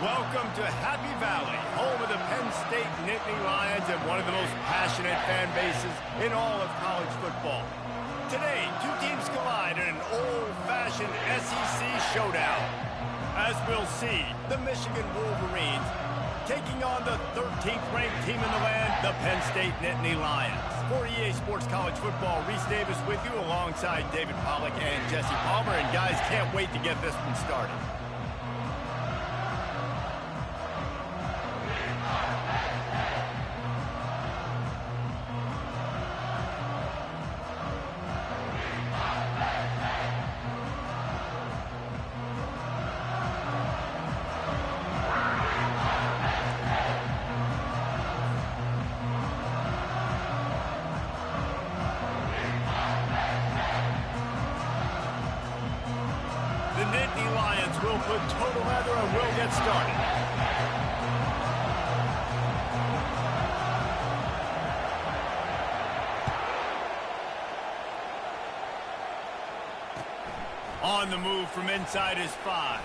Welcome to Happy Valley, home of the Penn State Nittany Lions and one of the most passionate fan bases in all of college football. Today, two teams collide in an old-fashioned SEC showdown. As we'll see, the Michigan Wolverines taking on the 13th ranked team in the land, the Penn State Nittany Lions. For EA Sports College Football, Reese Davis with you alongside David Pollack and Jesse Palmer. And guys, can't wait to get this one started. The Nittany Lions will put total leather and will get started. On the move from inside his 5.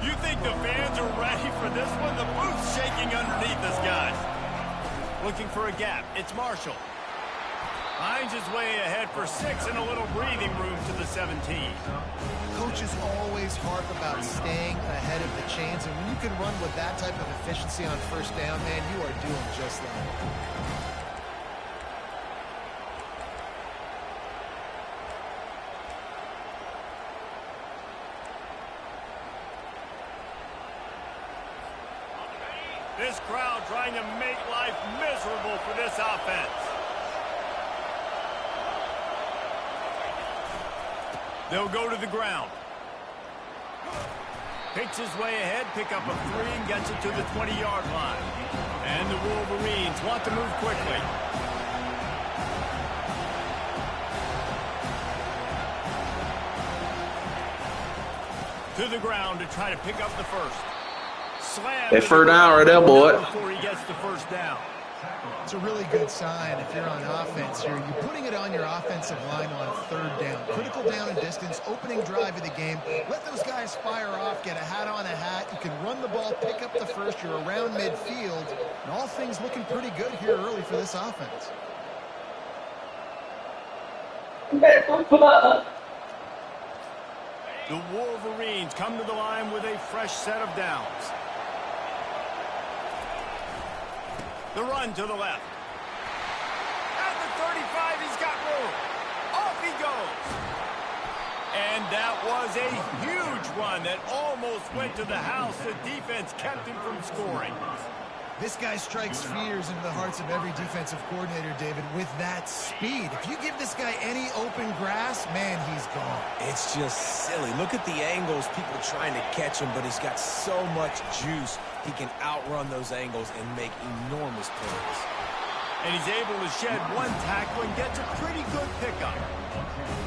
You think the fans are ready for this one? The booth's shaking underneath us, guys. Looking for a gap. It's Marshall. Finds his way ahead for 6 and a little breathing room to the 17. Coaches always harp about staying ahead of the chains, and when you can run with that type of efficiency on first down, man, you are doing just that. This crowd trying to make life miserable for this offense. They'll go to the ground. Picks his way ahead, pick up a 3 and gets it to the 20-yard line. And the Wolverines want to move quickly. To the ground to try to pick up the first. That first down right there, boy. Before he gets the first down. It's a really good sign if you're on offense here. You're putting it on your offensive line on third down. Critical down and distance, opening drive of the game. Let those guys fire off, get a hat on a hat. You can run the ball, pick up the first. You're around midfield. And all things looking pretty good here early for this offense. The Wolverines come to the line with a fresh set of downs. The run to the left. At the 35, he's got room. Off he goes. And that was a huge run that almost went to the house. The defense kept him from scoring. This guy strikes fears into the hearts of every defensive coordinator, David, with that speed. If you give this guy any open grass, man, he's gone. It's just silly. Look at the angles, people trying to catch him, but he's got so much juice. He can outrun those angles and make enormous plays. And he's able to shed one tackle and gets a pretty good pickup.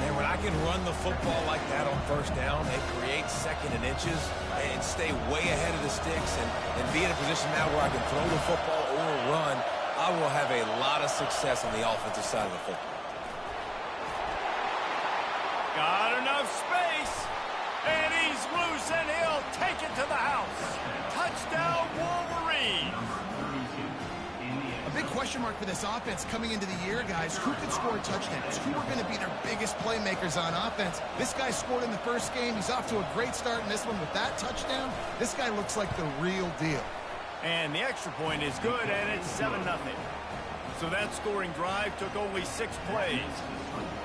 Man, when I can run the football like that on first down and create second and inches and stay way ahead of the sticks and be in a position now where I can throw the football or run, I will have a lot of success on the offensive side of the football. Got enough space. And he's loose and he'll take it to the house. Touchdown, Wolverines. A big question mark for this offense coming into the year, guys. Who could score touchdowns? Who are going to be their biggest playmakers on offense? This guy scored in the first game. He's off to a great start in this one with that touchdown. This guy looks like the real deal. And the extra point is good, and it's 7-0. So that scoring drive took only 6 plays.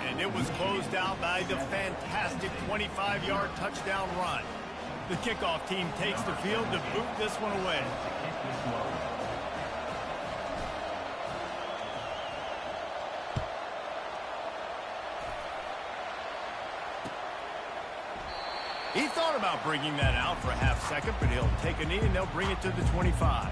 And it was closed out by the fantastic 25-yard touchdown run. The kickoff team takes the field to boot this one away. He thought about bringing that out for a half second, but he'll take a knee and they'll bring it to the 25.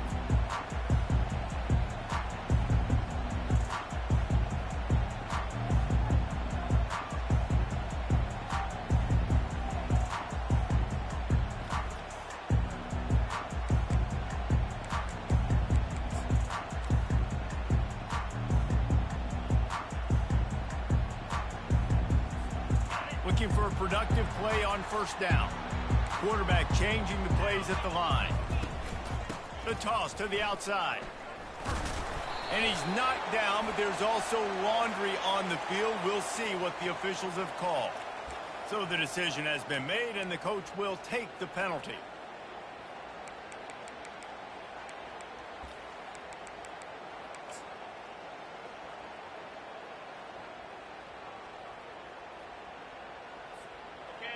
a productive play on first down. Quarterback changing the plays at the line. The toss to the outside. And he's knocked down, but there's also laundry on the field. We'll see what the officials have called. So the decision has been made, and the coach will take the penalty.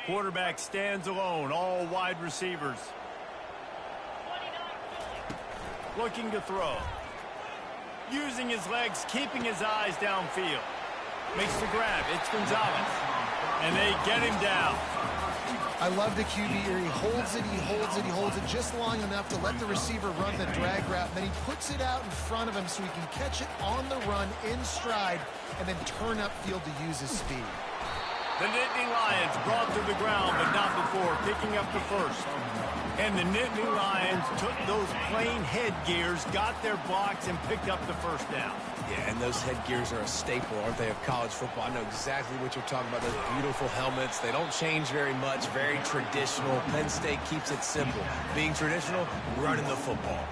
Quarterback stands alone, all wide receivers. Looking to throw. Using his legs, keeping his eyes downfield. Makes the grab. It's Gonzalez. And they get him down. I love the QB here. He holds it, he holds it, he holds it just long enough to let the receiver run the drag route. And then he puts it out in front of him so he can catch it on the run in stride and then turn upfield to use his speed. The Nittany Lions brought to the ground, but not before picking up the first. And the Nittany Lions took those plain headgears, got their blocks, and picked up the first down. Yeah, and those headgears are a staple, aren't they, of college football? I know exactly what you're talking about, those beautiful helmets. They don't change very much, very traditional. Penn State keeps it simple. Being traditional, running the football.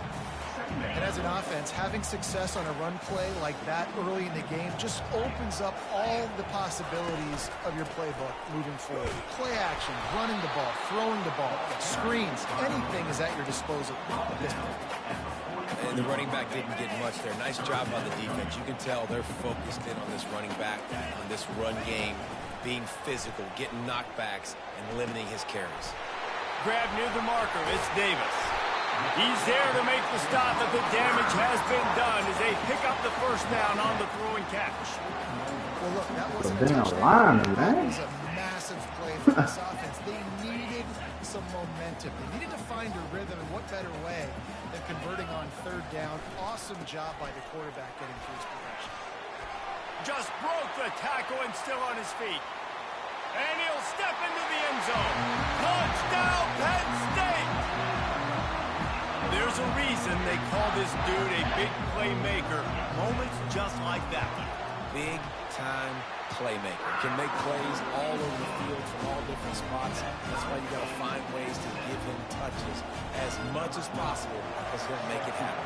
And as an offense, having success on a run play like that early in the game just opens up all the possibilities of your playbook moving forward. Play action, running the ball, throwing the ball, screens, anything is at your disposal at this point. And the running back didn't get much there. Nice job by the defense. You can tell they're focused in on this running back, on this run game, being physical, getting knockbacks, and limiting his carries. Grab near the marker. It's Davis. He's there to make the stop, but the damage has been done as they pick up the first down on the throwing catch. Well, look, that wasn't a touchdown. That was a massive play for this offense. They needed some momentum. They needed to find a rhythm, and what better way than converting on third down. Awesome job by the quarterback getting through his progression. Just broke the tackle and still on his feet. And he'll step into the end zone. Touchdown, Penn State! There's a reason they call this dude a big playmaker. Moments just like that one. Big-time playmaker. Can make plays all over the field from all different spots. That's why you got to find ways to give him touches as much as possible because he'll make it happen.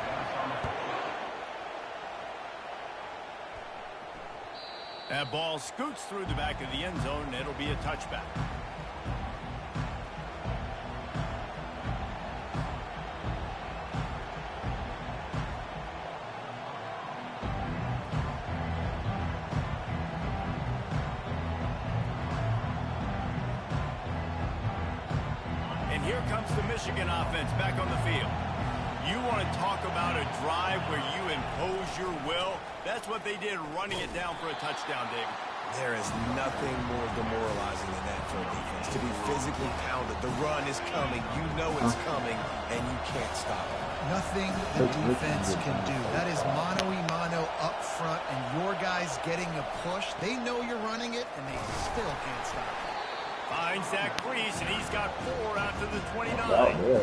That ball scoots through the back of the end zone, and it'll be a touchback. Here comes the Michigan offense back on the field. You want to talk about a drive where you impose your will? That's what they did, running it down for a touchdown, Dave. There is nothing more demoralizing than that for a defense. To be physically pounded. The run is coming. You know it's coming, and you can't stop it. Nothing the defense can do. That is mano-a-mano up front, and your guys getting a push. They know you're running it, and they still can't stop it. Finds that crease, and he's got 4 out to the 29. Oh, yeah.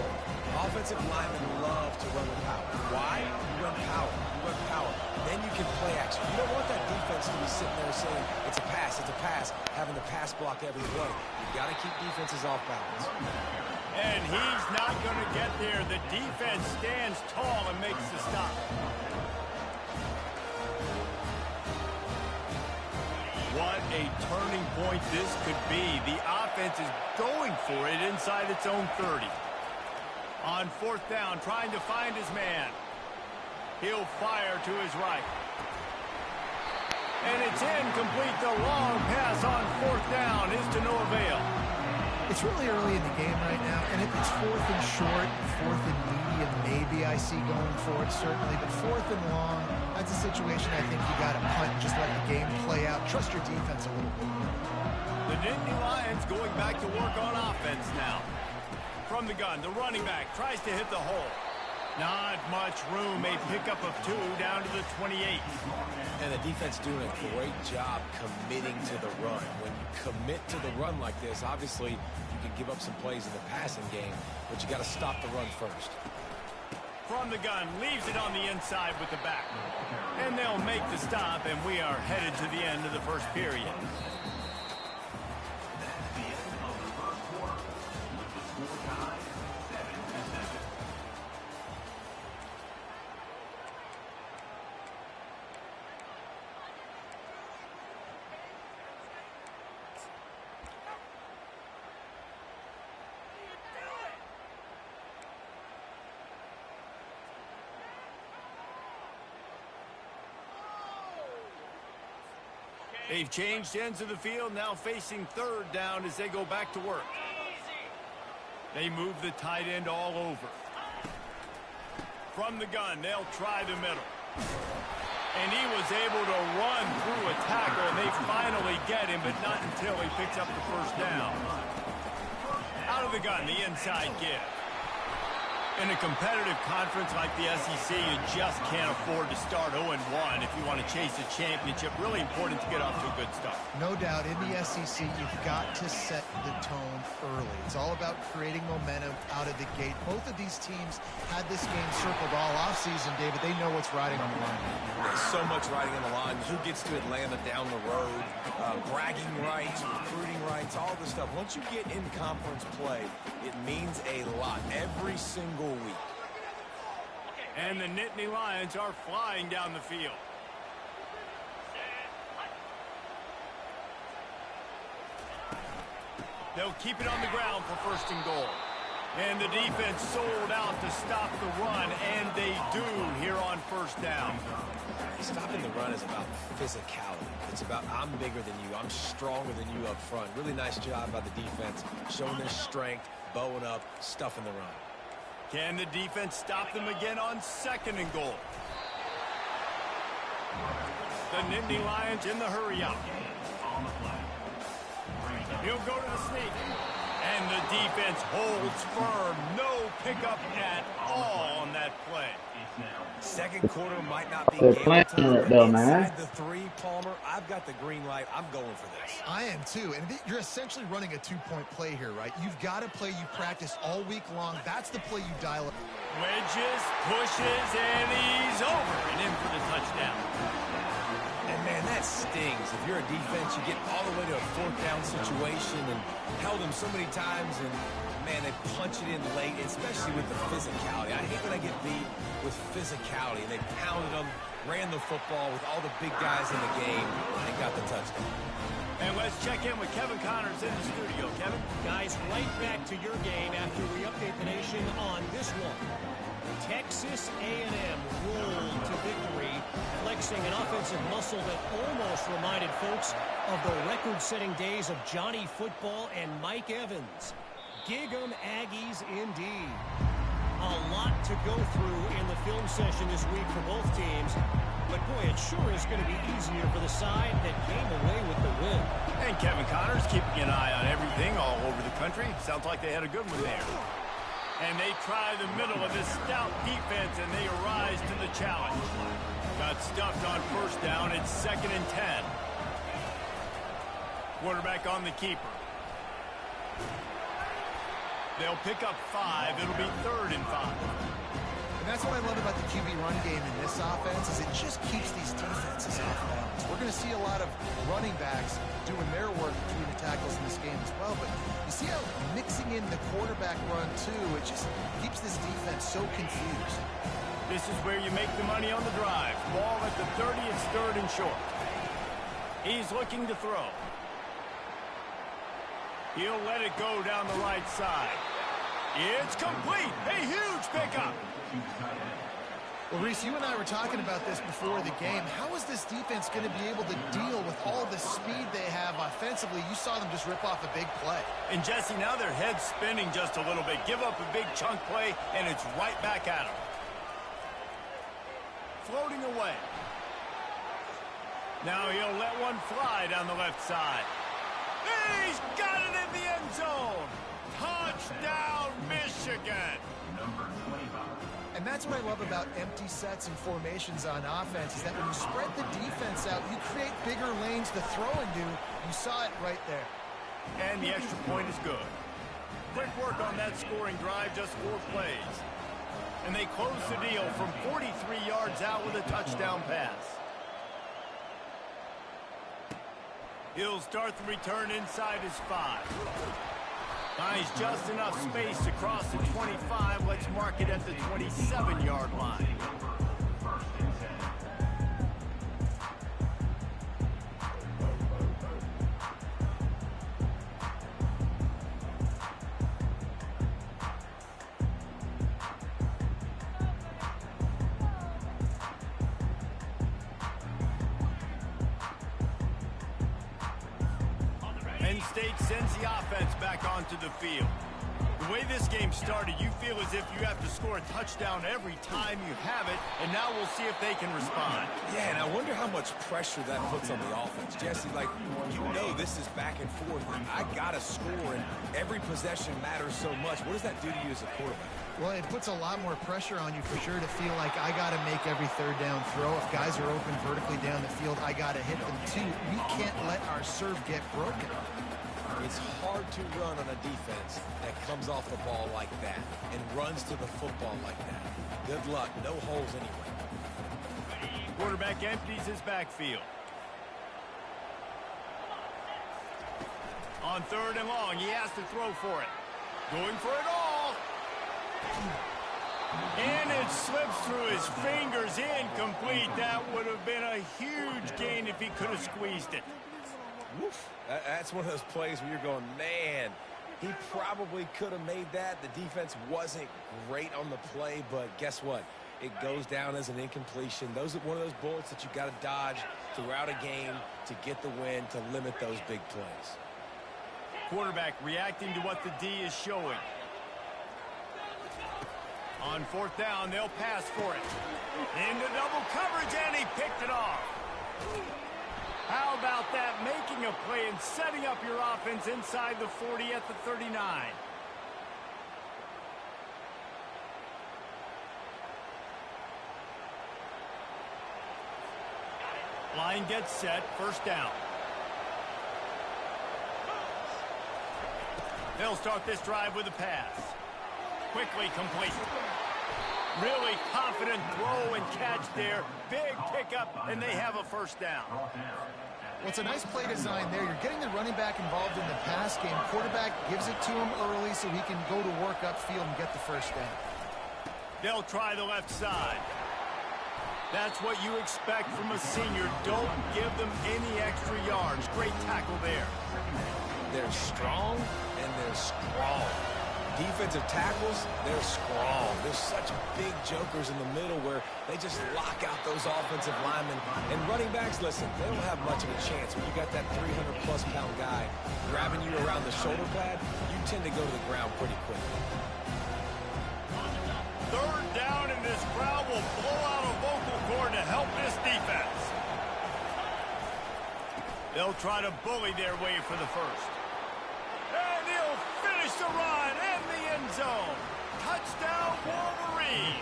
Offensive linemen love to run with power. Why? You run power. You run power. Then you can play action. You don't want that defense to be sitting there saying, it's a pass, having the pass block every play. You've got to keep defenses off balance. And he's not going to get there. The defense stands tall and makes the stop. What a turning point this could be. The offense is going for it inside its own 30. On fourth down, trying to find his man. He'll fire to his right. And it's incomplete. The long pass on fourth down is to no avail. It's really early in the game right now, and if it's 4th and short, 4th and medium, maybe I see going for it, certainly. But 4th and long, that's a situation I think you got to punt and just let the game play out. Trust your defense a little bit. The Nittany Lions going back to work on offense now. From the gun, the running back tries to hit the hole. Not much room, a pickup of 2 down to the 28. And the defense doing a great job committing to the run. When you commit to the run like this, obviously you can give up some plays in the passing game, but you got to stop the run first. From the gun, leaves it on the inside with the back. And they'll make the stop, and we are headed to the end of the first period. They've changed ends of the field, now facing third down as they go back to work. They move the tight end all over. From the gun, they'll try the middle. And he was able to run through a tackle, and they finally get him, but not until he picks up the first down. Out of the gun, the inside give. In a competitive conference like the SEC, you just can't afford to start 0-1 if you want to chase a championship. Really important to get off to a good start. No doubt, in the SEC, you've got to set the tone early. It's all about creating momentum out of the gate. Both of these teams had this game circled all offseason, David. They know what's riding on the line. There's so much riding on the line. Who gets to Atlanta down the road? Bragging rights, recruiting rights, all this stuff. Once you get in conference play, it means a lot every single week. And the Nittany Lions are flying down the field. They'll keep it on the ground for first and goal. And the defense sold out to stop the run, and they do here on first down. Stopping the run is about physicality. It's about I'm bigger than you. I'm stronger than you up front. Really nice job by the defense, showing their strength, bowing up, stuffing the run. Can the defense stop them again on second and goal? The Nittany Lions in the hurry up. He'll go to the sneak. And the defense holds firm. No pickup at all on that play. Second quarter might not be They're game playing time, it though, but man. inside the three, Palmer, I've got the green light. I'm going for this. I am too, and you're essentially running a two-point play here, right? You've got to play you practice all week long. That's the play you dial up. Wedges, pushes, and he's over and in for the touchdown. And, man, that stings. If you're a defense, you get all the way to a fourth down situation and held them so many times, and, man, they punch it in late, especially with the physicality. I hate when I get beat with physicality. They pounded them, ran the football with all the big guys in the game, and got the touchdown. And let's check in with Kevin Connors in the studio. Kevin? Guys, right back to your game after we update the nation on this one. Texas A&M rolled to victory, flexing an offensive muscle that almost reminded folks of the record-setting days of Johnny Football and Mike Evans. Gig 'em Aggies indeed. A lot to go through in the film session this week for both teams. But, boy, it sure is going to be easier for the side that came away with the win. And Kevin Connors keeping an eye on everything all over the country. Sounds like they had a good one there. And they try the middle of this stout defense, and they arise to the challenge. Got stuffed on first down. It's 2nd and 10. Quarterback on the keeper. They'll pick up 5. It'll be 3rd and 5. And that's what I love about the QB run game in this offense is it just keeps these defenses off balance. We're going to see a lot of running backs doing their work between the tackles in this game as well. But you see how mixing in the quarterback run, too, it just keeps this defense so confused. This is where you make the money on the drive. Ball at the 30. It's 3rd and short. He's looking to throw. He'll let it go down the right side. It's complete. A huge pickup. Well, Reese, you and I were talking about this before the game. How is this defense going to be able to deal with all the speed they have offensively? You saw them just rip off a big play. And, Jesse, now their head's spinning just a little bit. Give up a big chunk play, and it's right back at them. Floating away. Now he'll let one fly down the left side. He's got it in the end zone. Touchdown, Michigan. And that's what I love about empty sets and formations on offense is that when you spread the defense out, you create bigger lanes to throw into. You saw it right there. And the extra point is good. Quick work on that scoring drive, just 4 plays. And they close the deal from 43 yards out with a touchdown pass. He'll start the return inside his 5. Finds just enough space to cross the 25. Let's mark it at the 27-yard line. Penn State sends the offense back onto the field. The way this game started, you feel as if you have to score a touchdown every time you have it, and now we'll see if they can respond. Yeah, and I wonder how much pressure that puts on the offense. Jesse, like, you know this is back and forth, and I got to score, and every possession matters so much. What does that do to you as a quarterback? Well, it puts a lot more pressure on you for sure to feel like I got to make every third down throw. If guys are open vertically down the field, I got to hit them too. We can't let our serve get broken. It's hard to run on a defense that comes off the ball like that and runs to the football like that. Good luck. No holes anyway. Quarterback empties his backfield. On 3rd and long, he has to throw for it. Going for it all. And it slips through his fingers, incomplete. That would have been a huge gain if he could have squeezed it. Woof. That's one of those plays where you're going, man, he probably could have made that. The defense wasn't great on the play, but guess what? It goes down as an incompletion. Those are one of those bullets that you got to dodge throughout a game to get the win, to limit those big plays. Quarterback reacting to what the D is showing. On 4th down, they'll pass for it. Into double coverage, and he picked it off. How about that? Making a play and setting up your offense inside the 40 at the 39. Line gets set. 1st down. They'll start this drive with a pass. Quickly complete. Really confident throw and catch there. Big pickup, and they have a 1st down. Well, it's a nice play design there. You're getting the running back involved in the pass game. Quarterback gives it to him early so he can go to work upfield and get the 1st down. They'll try the left side. That's what you expect from a senior. Don't give them any extra yards. Great tackle there. They're strong and they're strong. Defensive tackles, they're strong. There's such big jokers in the middle where they just lock out those offensive linemen. And running backs, listen, they don't have much of a chance. When you got that 300-plus pound guy grabbing you around the shoulder pad, you tend to go to the ground pretty quickly. 3rd down, and this crowd will blow out a vocal cord to help this defense. They'll try to bully their way for the 1st. And he'll finish the run in the end zone. Touchdown, Wolverines.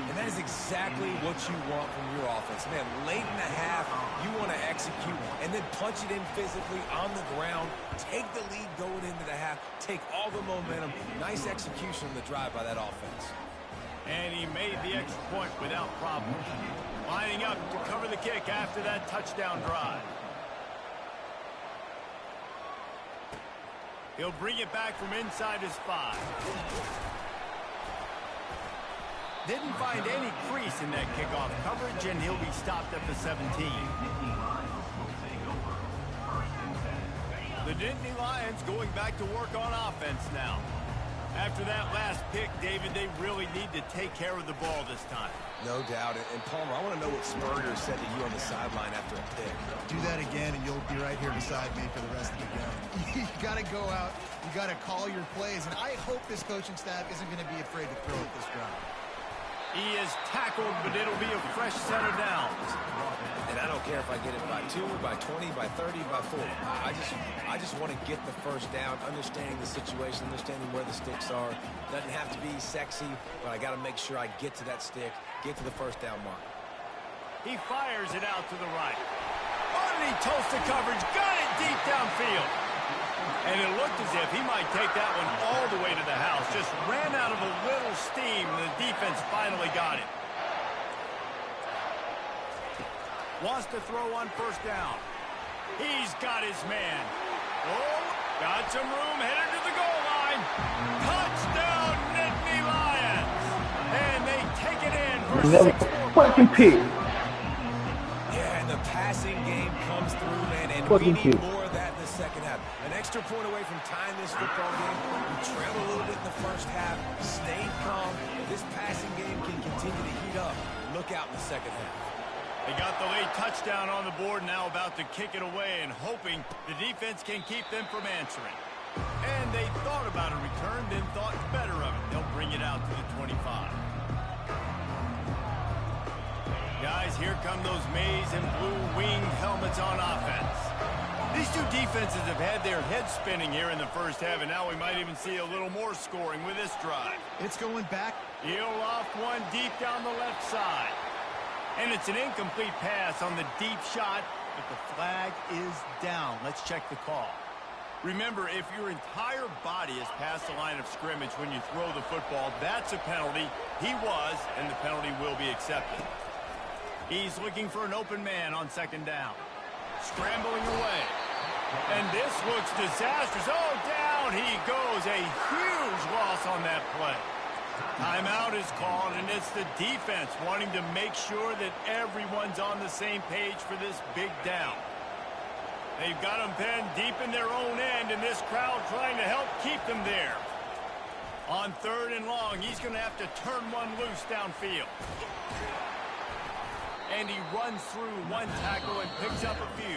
And that is exactly what you want from your offense. Man, late in the half, you want to execute and then punch it in physically on the ground. Take the lead going into the half. Take all the momentum. Nice execution on the drive by that offense. And he made the extra point without problem. Lining up to cover the kick after that touchdown drive. He'll bring it back from inside his 5. Didn't find any crease in that kickoff coverage, and he'll be stopped at the 17. The Nittany Lions going back to work on offense now. After that last pick, David, they really need to take care of the ball this time. No doubt. And Palmer, I want to know what Spurrier said to you on the sideline after a pick. Do that again, and you'll be right here beside me for the rest of the game. You got to go out. You got to call your plays. And I hope this coaching staff isn't going to be afraid to throw at this drive. He is tackled, but it'll be a fresh set of downs. And I don't care if I get it by 2, by 20, by 30, by 40. I just want to get the 1st down, understanding the situation, understanding where the sticks are. Doesn't have to be sexy, but I got to make sure I get to that stick, get to the 1st down mark. He fires it out to the right. Underneath toasted coverage, got it deep downfield. And it looked as if he might take that one all the way to the house. Just ran out of a little steam, and the defense finally got it. Wants to throw on 1st down. He's got his man. Oh, got some room, headed to the goal line. Touchdown, Nittany Lions. And they take it in for a 6-point pick. Yeah, and the passing game comes through, man, and we need more of that in the 2nd half. An extra point away from tying this football game. We trailed a little bit in the 1st half, stayed calm. If this passing game can continue to heat up, look out in the 2nd half. They got the late touchdown on the board, now about to kick it away and hoping the defense can keep them from answering. And they thought about a return, then thought better of it. They'll bring it out to the 25. Guys, here come those maize and blue winged helmets on offense. These two defenses have had their heads spinning here in the first half, and now we might even see a little more scoring with this drive. It's going back. He'll loft one deep down the left side. And it's an incomplete pass on the deep shot, but the flag is down. Let's check the call. Remember, if your entire body is past the line of scrimmage when you throw the football, that's a penalty. He was, and the penalty will be accepted. He's looking for an open man on second down. Scrambling away. And this looks disastrous. Oh, down he goes. A huge loss on that play. Timeout is called, and it's the defense wanting to make sure that everyone's on the same page for this big down. They've got them penned deep in their own end, and this crowd trying to help keep them there. On third and long, he's going to have to turn one loose downfield. And he runs through one tackle and picks up a few.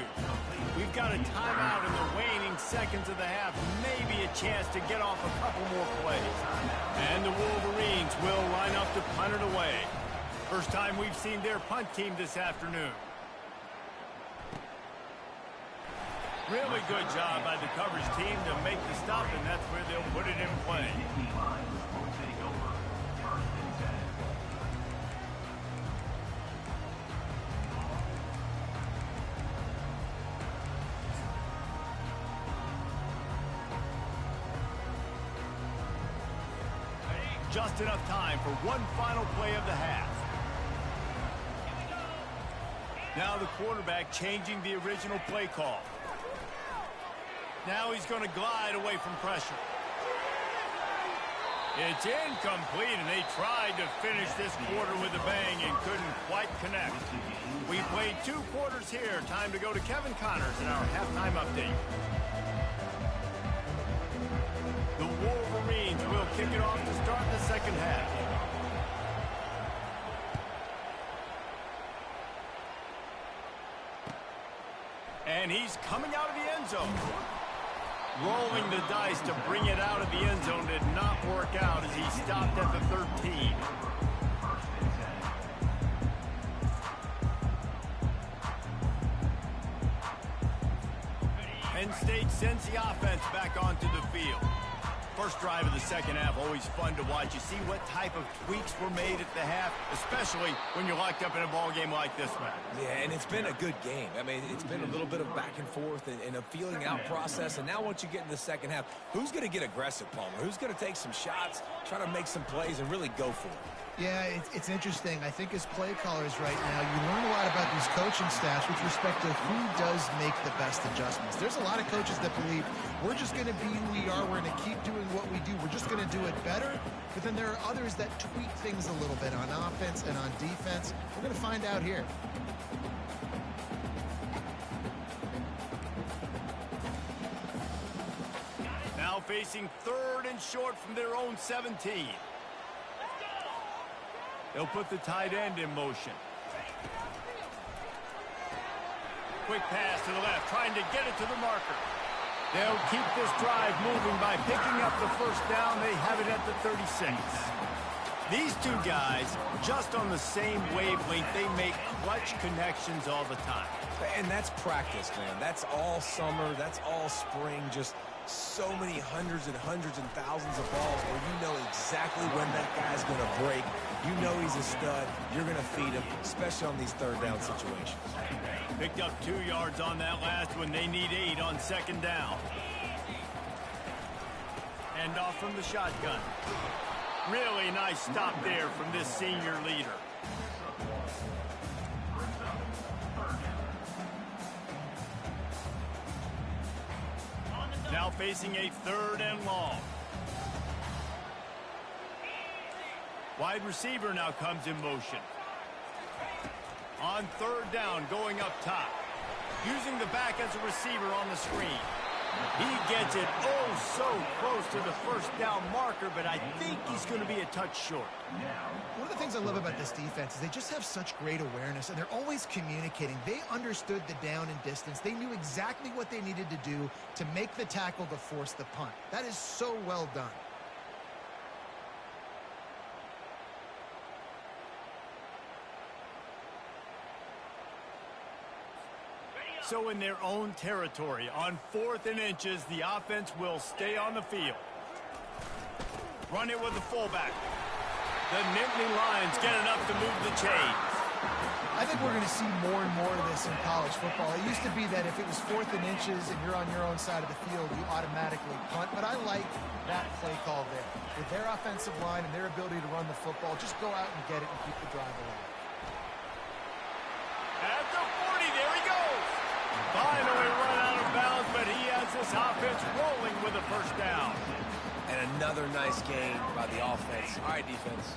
We've got a timeout in the waning seconds of the half. Maybe a chance to get off a couple more plays. And the Wolverines will line up to punt it away. First time we've seen their punt team this afternoon. Really good job by the coverage team to make the stop, and that's where they'll put it in play. Just enough time for one final play of the half. Now the quarterback changing the original play call. Now he's going to glide away from pressure. It's incomplete, and they tried to finish this quarter with a bang and couldn't quite connect. We played 2 quarters here. Time to go to Kevin Connors in our halftime update. The Wolverines will kick it off to start the second half. And he's coming out of the end zone. Rolling the dice to bring it out of the end zone did not work out as he stopped at the 13. Penn State sends the offense back onto the field. First drive of the second half, always fun to watch. You see what type of tweaks were made at the half, especially when you're locked up in a ball game like this one. Yeah, and it's been a good game. I mean, it's been a little bit of back and forth and a feeling out process. And now once you get in the second half, who's going to get aggressive, Palmer? Who's going to take some shots, try to make some plays, and really go for it? Yeah, it's interesting. I think as play callers right now, you learn a lot about these coaching staffs with respect to who does make the best adjustments. There's a lot of coaches that believe we're just going to be who we are. We're going to keep doing what we do. We're just going to do it better. But then there are others that tweak things a little bit on offense and on defense. We're going to find out here. Now facing third and short from their own 17. They'll put the tight end in motion. Quick pass to the left, trying to get it to the marker. They'll keep this drive moving by picking up the first down. They have it at the 36. These two guys, just on the same wavelength, they make clutch connections all the time. And that's practice, man. That's all summer. That's all spring. Just so many hundreds and thousands of balls where you know exactly when that guy's going to break. You know he's a stud. You're going to feed him, especially on these third down situations. Picked up 2 yards on that last one. They need 8 on second down. And off from the shotgun. Really nice stop there from this senior leader. Now facing a third and long. Wide receiver now comes in motion. On third down, going up top. Using the back as a receiver on the screen. He gets it oh so close to the first down marker, but I think he's going to be a touch short. One of the things I love about this defense is they just have such great awareness, and they're always communicating. They understood the down and distance. They knew exactly what they needed to do to make the tackle to force the punt. That is so well done. So in their own territory, on 4th and inches, the offense will stay on the field. Run it with the fullback. The Nittany Lions get enough to move the chains. I think we're going to see more and more of this in college football. It used to be that if it was 4th and inches and you're on your own side of the field, you automatically punt. But I like that play call there. With their offensive line and their ability to run the football, just go out and get it and keep the drive alive. At the 40, there he goes. Finally run out of bounds, but he has this offense rolling with a first down. And another nice game by the offense. All right, defense,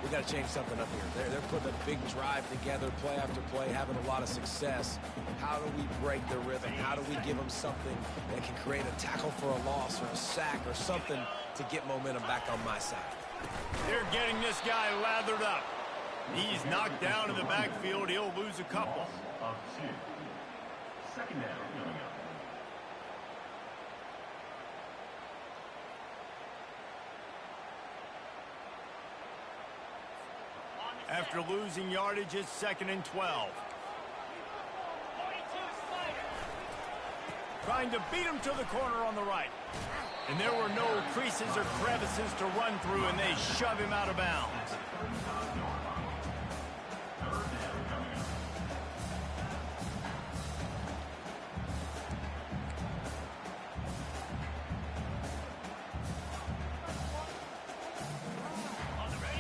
we got to change something up here. They're putting a big drive together, play after play, having a lot of success. How do we break their rhythm? How do we give them something that can create a tackle for a loss or a sack or something to get momentum back on my side? They're getting this guy lathered up. He's knocked down in the backfield. He'll lose a couple. Second down coming up. After losing yardage, it's 2nd and 12. Trying to beat him to the corner on the right. And there were no creases or crevices to run through, and they shove him out of bounds.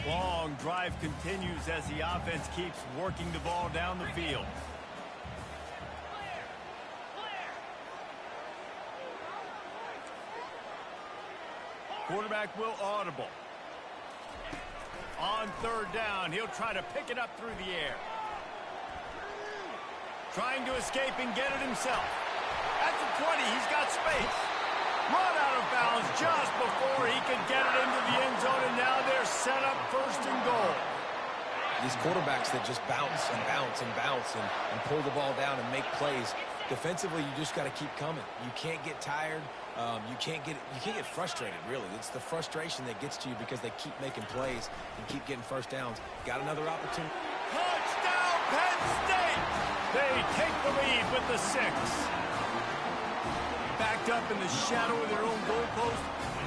Long drive continues as the offense keeps working the ball down the field. Quarterback will audible. On 3rd down, he'll try to pick it up through the air. Trying to escape and get it himself. At the 20, he's got space. Run out of bounds just before he could get it into the end zone, and now they're set up 1st and goal. These quarterbacks that just bounce and bounce and bounce and pull the ball down and make plays. Defensively, you just got to keep coming. You can't get tired. You can't get frustrated, really. It's the frustration that gets to you because they keep making plays and keep getting first downs. Got another opportunity. Touchdown, Penn State! They take the lead with the 6. Backed up in the shadow of their own goalpost,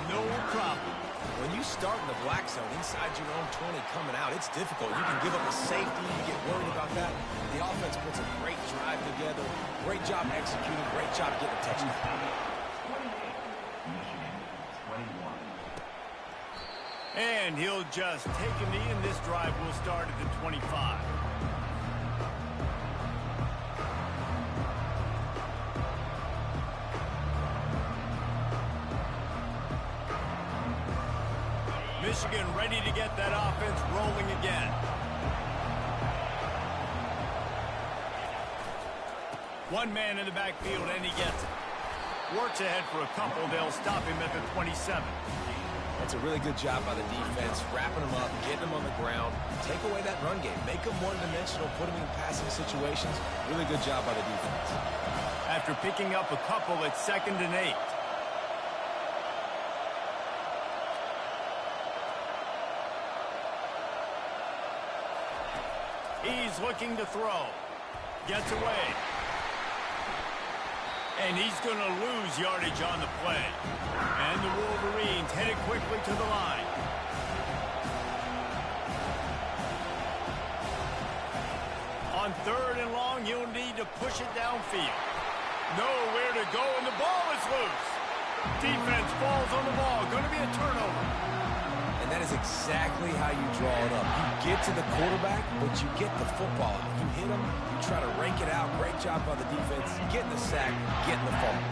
no problem. When you start in the black zone inside your own 20 coming out, it's difficult. You can give up a safety. You get worried about that. The offense puts a great drive together. Great job executing. Great job getting a touchdown. 21. And he'll just take a knee, and this drive will start at the 25. Michigan ready to get that offense rolling again. One man in the backfield, and he gets it. Works ahead for a couple. They'll stop him at the 27. That's a really good job by the defense, wrapping them up, getting them on the ground. Take away that run game. Make them one-dimensional, put them in passing situations. Really good job by the defense. After picking up a couple, it's 2nd and 8. He's looking to throw. Gets away. And he's going to lose yardage on the play. And the Wolverines headed quickly to the line. On 3rd and long, he'll need to push it downfield. Nowhere to go, and the ball is loose. Defense falls on the ball. Going to be a turnover. And that is exactly how you draw it up. You get to the quarterback, but you get the football out. You hit him, you try to rake it out. Great job by the defense. Getting the sack, getting the fumble.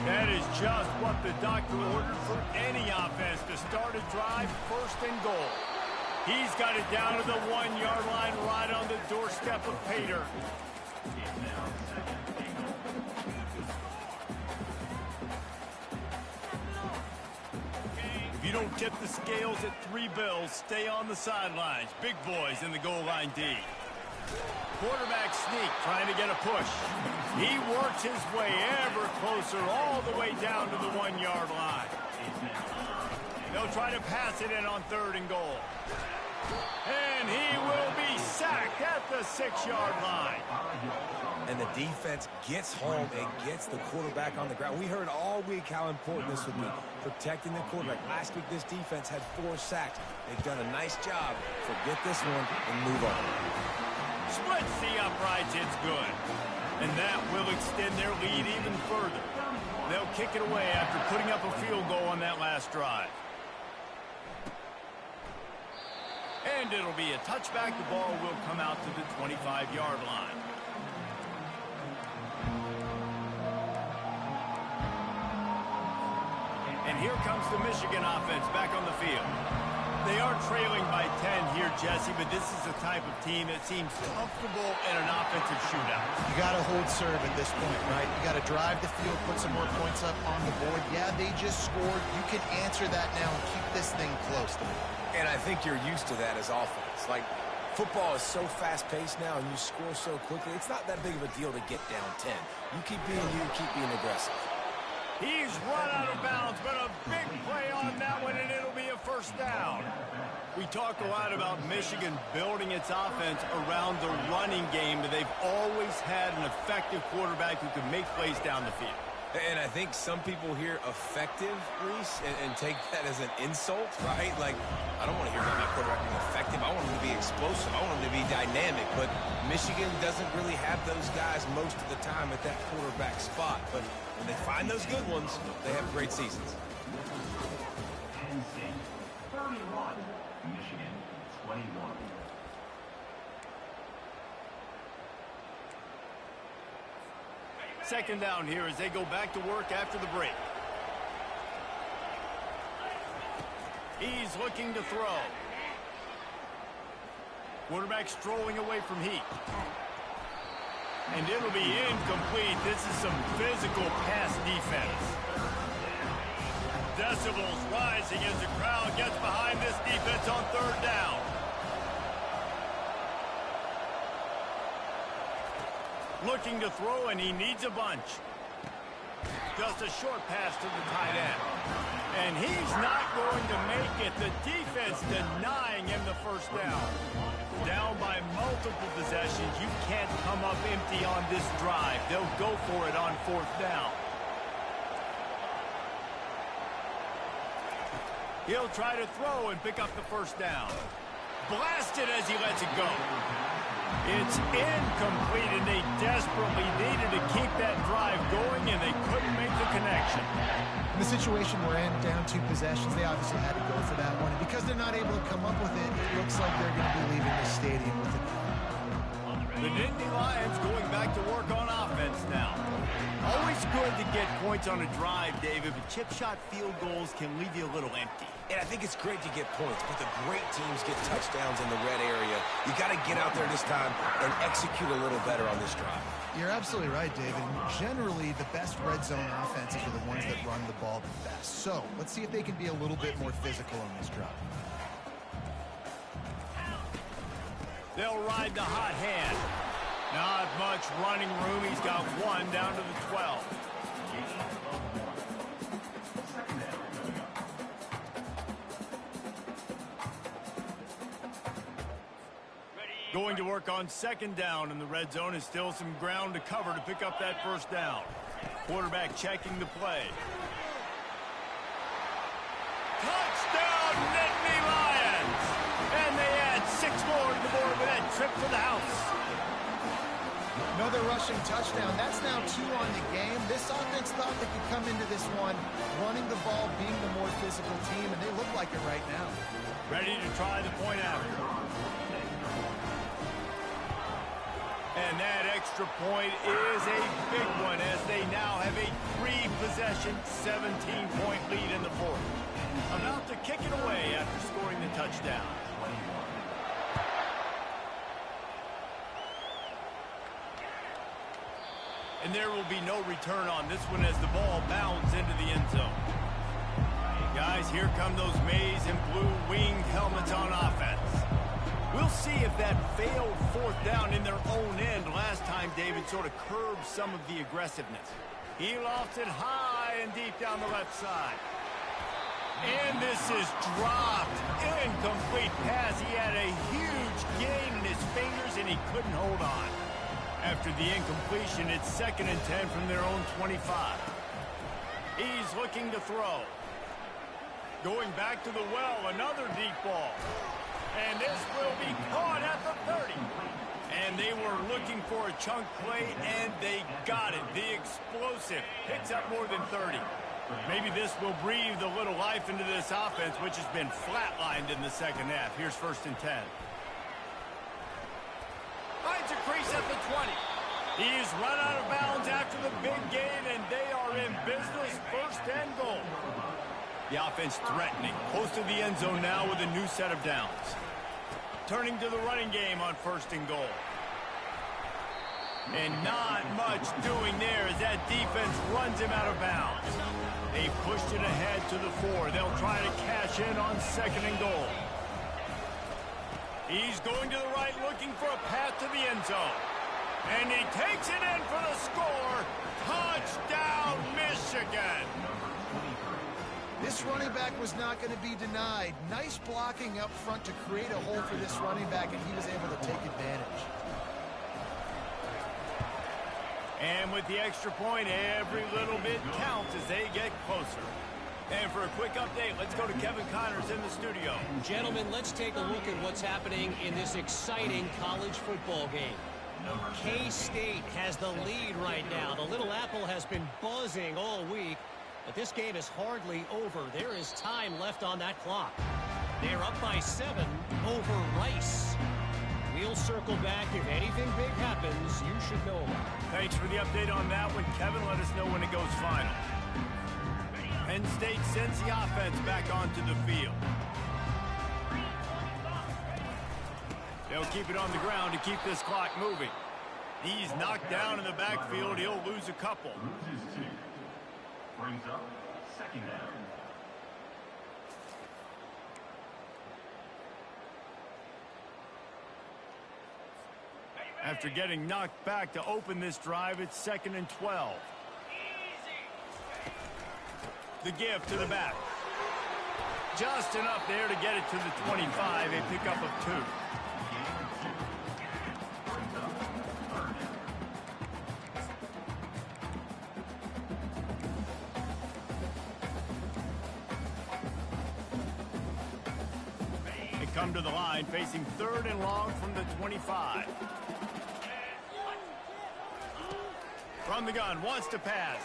That is just what the doctor ordered for any offense to start a drive 1st and goal. He's got it down to the 1-yard line right on the doorstep of Pater. you don't tip the scales at 3 bills, stay on the sidelines. Big boys in the goal line D. Quarterback sneak, trying to get a push. He works his way ever closer all the way down to the 1-yard line. They'll try to pass it in on 3rd and goal. And he will be sacked at the 6-yard line. And the defense gets home and gets the quarterback on the ground. We heard all week how important this would be, protecting the quarterback. Last week, this defense had 4 sacks. They've done a nice job. Forget this one and move on. Splits the uprights, it's good. And that will extend their lead even further. They'll kick it away after putting up a field goal on that last drive. And it'll be a touchback. The ball will come out to the 25-yard line. And here comes the Michigan offense back on the field. They are trailing by 10 here, Jesse, but this is the type of team that seems comfortable in an offensive shootout. You got to hold serve at this point, right? You got to drive the field, put some more points up on the board. Yeah, they just scored. You can answer that now and keep this thing close. And I think you're used to that as offense. Like, football is so fast-paced now and you score so quickly, it's not that big of a deal to get down 10. You keep being aggressive. He's run out of bounds, but a big play on that one, and it'll be a 1st down. We talk a lot about Michigan building its offense around the running game, but they've always had an effective quarterback who can make plays down the field. And I think some people hear effective, Reese, and take that as an insult, right? Like, I don't want to hear about my quarterback being effective. I want him to be explosive. I want him to be dynamic. But Michigan doesn't really have those guys most of the time at that quarterback spot. But when they find those good ones, they have great seasons. Penn State, 31. Michigan, 21. Second down here as they go back to work after the break. He's looking to throw. Quarterback strolling away from heat. And it'll be incomplete. This is some physical pass defense. Decibels rising as the crowd gets behind this defense on 3rd down. Looking to throw, and he needs a bunch. Just a short pass to the tight end. And he's not going to make it. The defense denying him the 1st down. Down by multiple possessions. You can't come up empty on this drive. They'll go for it on 4th down. He'll try to throw and pick up the 1st down. Blasted as he lets it go. It's incomplete, and they desperately needed to keep that drive going, and they couldn't make the connection. In the situation we're in, down 2 possessions, they obviously had to go for that one. And because they're not able to come up with it, it looks like they're going to be leaving the stadium with it. The Nittany Lions going back to work on offense now. Always good to get points on a drive, David, but chip shot field goals can leave you a little empty. And I think it's great to get points, but the great teams get touchdowns in the red area. You got to get out there this time and execute a little better on this drive. You're absolutely right, David. Generally, the best red zone offenses are the ones that run the ball the best. So let's see if they can be a little bit more physical on this drive. They'll ride the hot hand. Not much running room. He's got 1 down to the 12. Going to work on 2nd down in the red zone, is still some ground to cover to pick up that 1st down. Quarterback checking the play. Touchdown, Nittany Lions! And they add 6 more to the board with that trip for the house. Another rushing touchdown. That's now 2 on the game. This offense thought they could come into this one running the ball, being the more physical team, and they look like it right now. Ready to try the point after. And that extra point is a big one as they now have a 3-possession, 17-point lead in the 4th. About to kick it away after scoring the touchdown. And there will be no return on this one as the ball bounds into the end zone. Guys, here come those maize and blue winged helmets on offense. We'll see if that failed fourth down in their own end last time David sort of curbed some of the aggressiveness. He lost it high and deep down the left side. And this is dropped. Incomplete pass. He had a huge gain in his fingers, and he couldn't hold on. After the incompletion, it's 2nd and 10 from their own 25. He's looking to throw. Going back to the well, another deep ball. And this will be caught at the 30. And they were looking for a chunk play, and they got it. The explosive picks up more than 30. Maybe this will breathe a little life into this offense, which has been flatlined in the second half. Here's 1st and 10. Finds a crease at the 20. He's run out of bounds after the big gain, and they are in business. 1st and goal. The offense threatening. Close to the end zone now with a new set of downs. Turning to the running game on 1st and goal. And not much doing there as that defense runs him out of bounds. They pushed it ahead to the 4. They'll try to cash in on 2nd and goal. He's going to the right looking for a path to the end zone. And he takes it in for the score. Touchdown, Michigan. This running back was not going to be denied. Nice blocking up front to create a hole for this running back, and he was able to take advantage. And with the extra point, every little bit counts as they get closer. And for a quick update, let's go to Kevin Connors in the studio. Gentlemen, let's take a look at what's happening in this exciting college football game. K-State has the lead right now. The Little Apple has been buzzing all week, but this game is hardly over. There is time left on that clock. They're up by 7 over Rice. We'll circle back. If anything big happens, you should know about it. Thanks for the update on that one, Kevin. Let us know when it goes final. Penn State sends the offense back onto the field. They'll keep it on the ground to keep this clock moving. He's knocked down in the backfield. He'll lose a couple. Loses 2. Brings up 2nd down. After getting knocked back to open this drive, it's 2nd and 12. The give to the back. Just enough there to get it to the 25, a pickup of 2. They come to the line, facing 3rd and long from the 25. From the gun, wants to pass.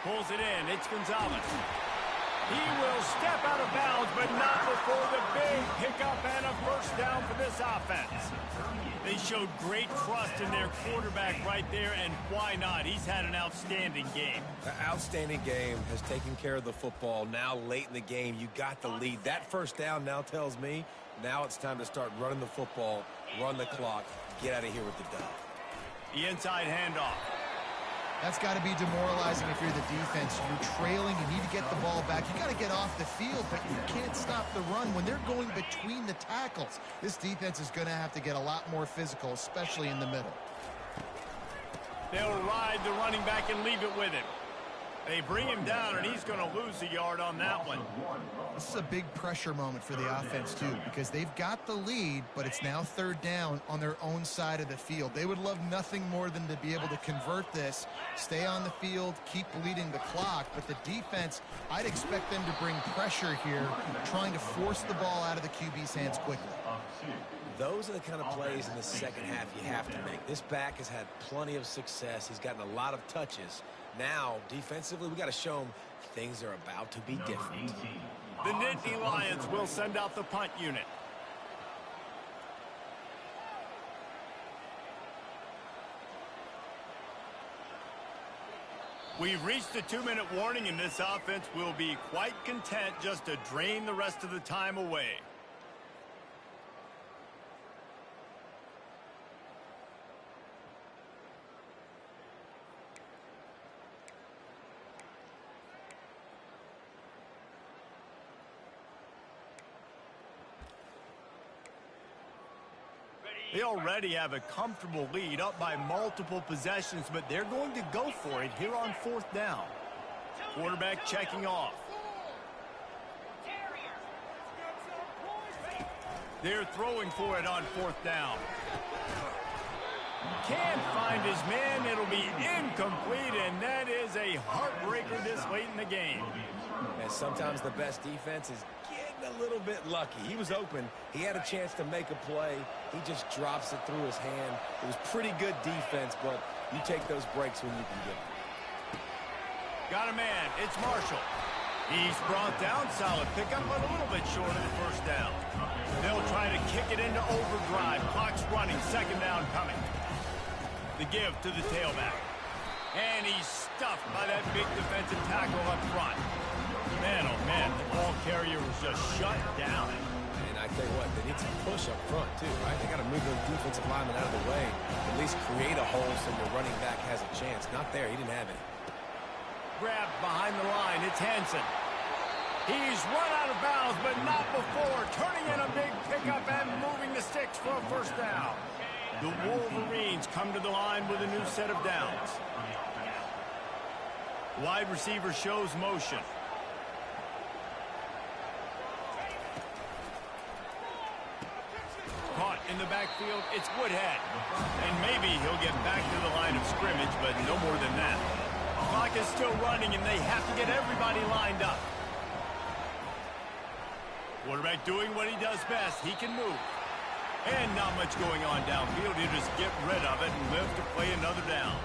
Pulls it in, it's Gonzalez. He will step out of bounds, but not before the big pickup and a 1st down for this offense. They showed great trust in their quarterback right there, and why not? He's had an outstanding game. An outstanding game, has taken care of the football. Now late in the game, you got the lead. That 1st down now tells me now it's time to start running the football, run the clock, get out of here with the dub. The inside handoff. That's got to be demoralizing if you're the defense. You're trailing, you need to get the ball back. You got to get off the field, but you can't stop the run when they're going between the tackles. This defense is going to have to get a lot more physical, especially in the middle. They'll ride the running back and leave it with him. They bring him down, and he's going to lose a yard on that one. This is a big pressure moment for the offense, too, because they've got the lead, but it's now 3rd down on their own side of the field. They would love nothing more than to be able to convert this, stay on the field, keep bleeding the clock. But the defense, I'd expect them to bring pressure here, trying to force the ball out of the QB's hands quickly. Those are the kind of plays in the second half you have to make. This back has had plenty of success. He's gotten a lot of touches. Now, defensively, we got to show him things are about to be different. The Nittany Lions will send out the punt unit. We've reached the 2-minute warning, and this offense will be quite content just to drain the rest of the time away. They already have a comfortable lead up by multiple possessions, but they're going to go for it here on 4th down. Quarterback checking off. They're throwing for it on 4th down. Can't find his man. It'll be incomplete, and that is a heartbreaker this late in the game. And sometimes the best defense is getting a little bit lucky. He was open. He had a chance to make a play. He just drops it through his hand. It was pretty good defense, but you take those breaks when you can get them. Got a man. It's Marshall. He's brought down. Solid pickup, but a little bit short of the 1st down. They'll try to kick it into overdrive. Clock's running. 2nd down coming. The give to the tailback. And he's stuffed by that big defensive tackle up front. Man, oh man, the ball carrier was just shut down. And I tell you what, they need some push up front too, right? They got to move those defensive linemen out of the way. At least create a hole so the running back has a chance. Not there. He didn't have any. Grabbed behind the line. It's Hansen. He's run out of bounds, but not before. Turning in a big pickup and moving the sticks for a 1st down. The Wolverines come to the line with a new set of downs. Wide receiver shows motion. Caught in the backfield, it's Woodhead. And maybe he'll get back to the line of scrimmage, but no more than that. Clock is still running, and they have to get everybody lined up. Quarterback doing what he does best. He can move. And not much going on downfield. You just get rid of it and live to play another down.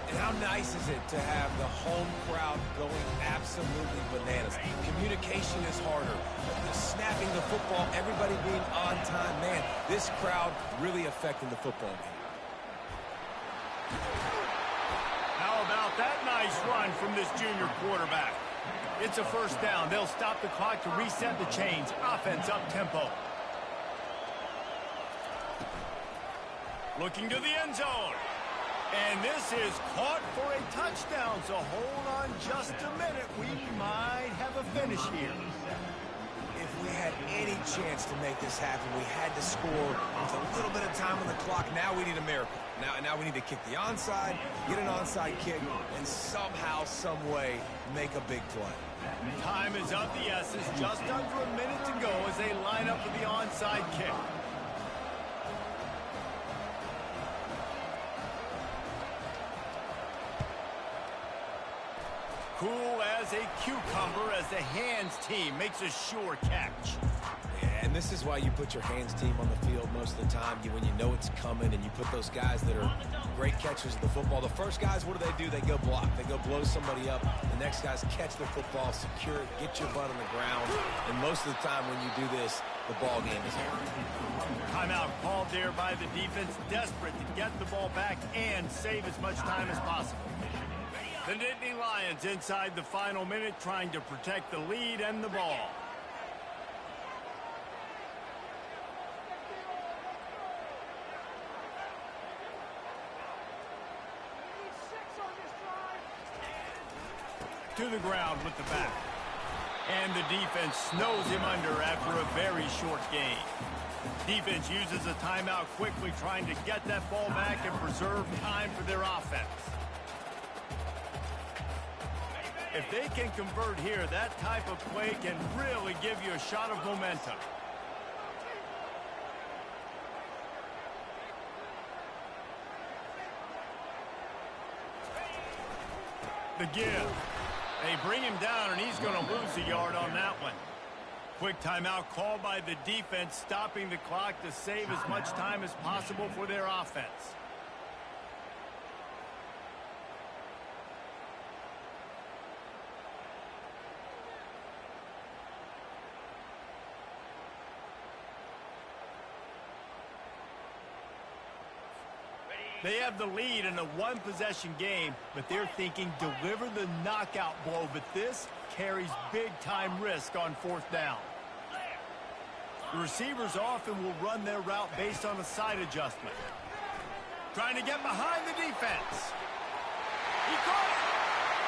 And how nice is it to have the home crowd going absolutely bananas? Communication is harder. Snapping the football, everybody being on time. Man, this crowd really affecting the football game. How about that nice run from this junior quarterback? It's a 1st down. They'll stop the clock to reset the chains. Offense up tempo. Looking to the end zone. And this is caught for a touchdown. So hold on just a minute. We might have a finish here. If we had any chance to make this happen, we had to score with a little bit of time on the clock. Now we need a miracle. Now we need to kick the onside, get an onside kick, and somehow, some way, make a big play. Time is of the essence. Just under a minute to go as they line up for the onside kick. Cool as a cucumber as the hands team makes a sure catch. Yeah, and this is why you put your hands team on the field most of the time, when you know it's coming, and you put those guys that are great catchers of the football. The first guys, what do? They go block. They go blow somebody up. The next guys catch the football, secure it, get your butt on the ground. And most of the time when you do this, the ball game is over. Timeout called there by the defense, desperate to get the ball back and save as much time as possible. The Nittany Lions inside the final minute trying to protect the lead and the ball. To the ground with the back. And the defense snows him under after a very short game. Defense uses a timeout quickly, trying to get that ball back and preserve time for their offense. If they can convert here, that type of play can really give you a shot of momentum. The give. They bring him down, and he's going to lose a yard on that one. Quick timeout called by the defense, stopping the clock to save as much time as possible for their offense. They have the lead in a one-possession game, but they're thinking deliver the knockout blow, but this carries big-time risk on 4th down. The receivers often will run their route based on a side adjustment. Trying to get behind the defense. He caught it.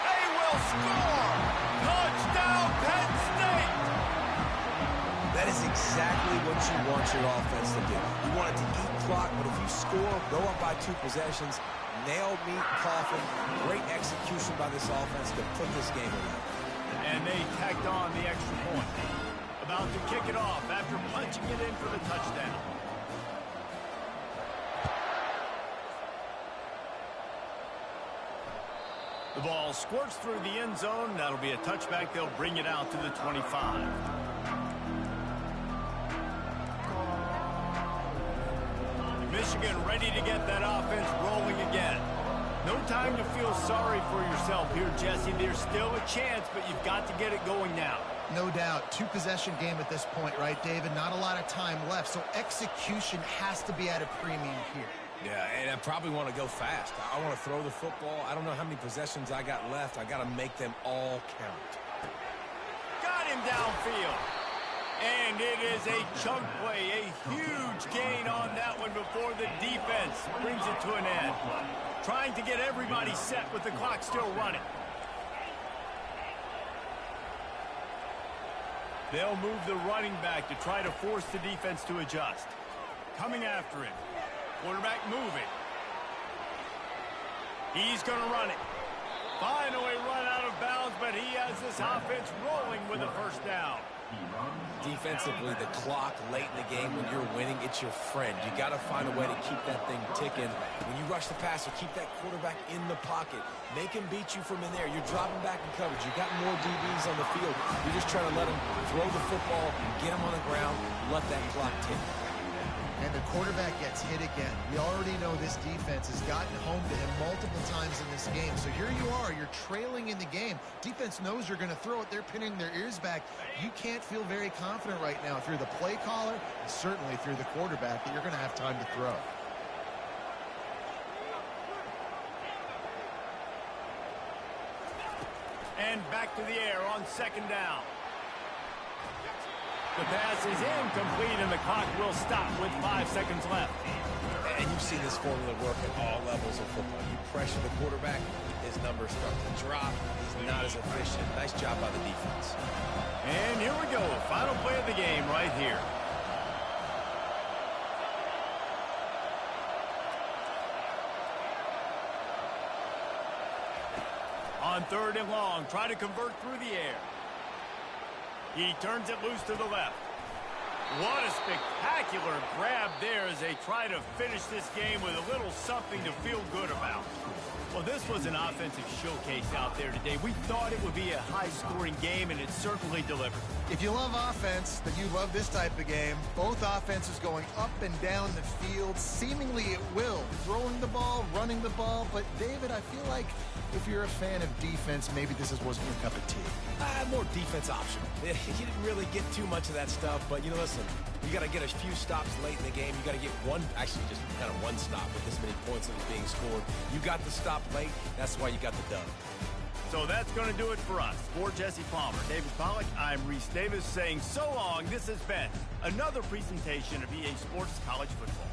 They will score. Touchdown, Penn State. That is exactly what you want your offense to do. You want it to eat clock, but if you score, go up by 2 possessions, nail meat, coffin, great execution by this offense to put this game away. And they tacked on the extra point. About to kick it off after punching it in for the touchdown. The ball squirts through the end zone. That'll be a touchback. They'll bring it out to the 25. Michigan ready to get that offense rolling again. No time to feel sorry for yourself here, Jesse. There's still a chance, but you've got to get it going now. No doubt. 2-possession game at this point, right, David? Not a lot of time left, so execution has to be at a premium here. Yeah, and I probably want to go fast. I want to throw the football. I don't know how many possessions I got left. I got to make them all count. Got him downfield. And it is a chunk play, a huge gain on that one before the defense brings it to an end. Trying to get everybody set with the clock still running. They'll move the running back to try to force the defense to adjust. Coming after him. Quarterback moving. He's going to run it. Finally run out of bounds, but he has this offense rolling with a first down. Defensively, the clock late in the game when you're winning, it's your friend. You got to find a way to keep that thing ticking. When you rush the passer, keep that quarterback in the pocket. Make him beat you from in there. You're dropping back in coverage. You got more DBs on the field. You're just trying to let him throw the football, get him on the ground, let that clock tick. And the quarterback gets hit again. We already know this defense has gotten home to him multiple times in this game. So here you are, you're trailing in the game. Defense knows you're going to throw it. They're pinning their ears back. You can't feel very confident right now through the play caller, and certainly through the quarterback, that you're going to have time to throw. And back to the air on second down. The pass is incomplete, and the clock will stop with 5 seconds left. And you've seen this formula work at all levels of football. You pressure the quarterback, his numbers start to drop. He's not as efficient. Nice job by the defense. And here we go. Final play of the game right here. On 3rd and long, try to convert through the air. He turns it loose to the left. What a spectacular grab there as they try to finish this game with a little something to feel good about. Well, this was an offensive showcase out there today. We thought it would be a high-scoring game, and it certainly delivered. If you love offense, then you love this type of game. Both offenses going up and down the field, seemingly at will. Throwing the ball, running the ball. But, David, I feel like if you're a fan of defense, maybe this wasn't your cup of tea. More defense optional. You didn't really get too much of that stuff, but, you know, listen, you got to get a few stops late in the game. You got to get one, actually just kind of one stop with this many points that was being scored. You got the stop late. That's why you got the dub. So that's going to do it for us. For Jesse Palmer, David Pollack, I'm Reese Davis saying so long. This has been another presentation of EA Sports College Football.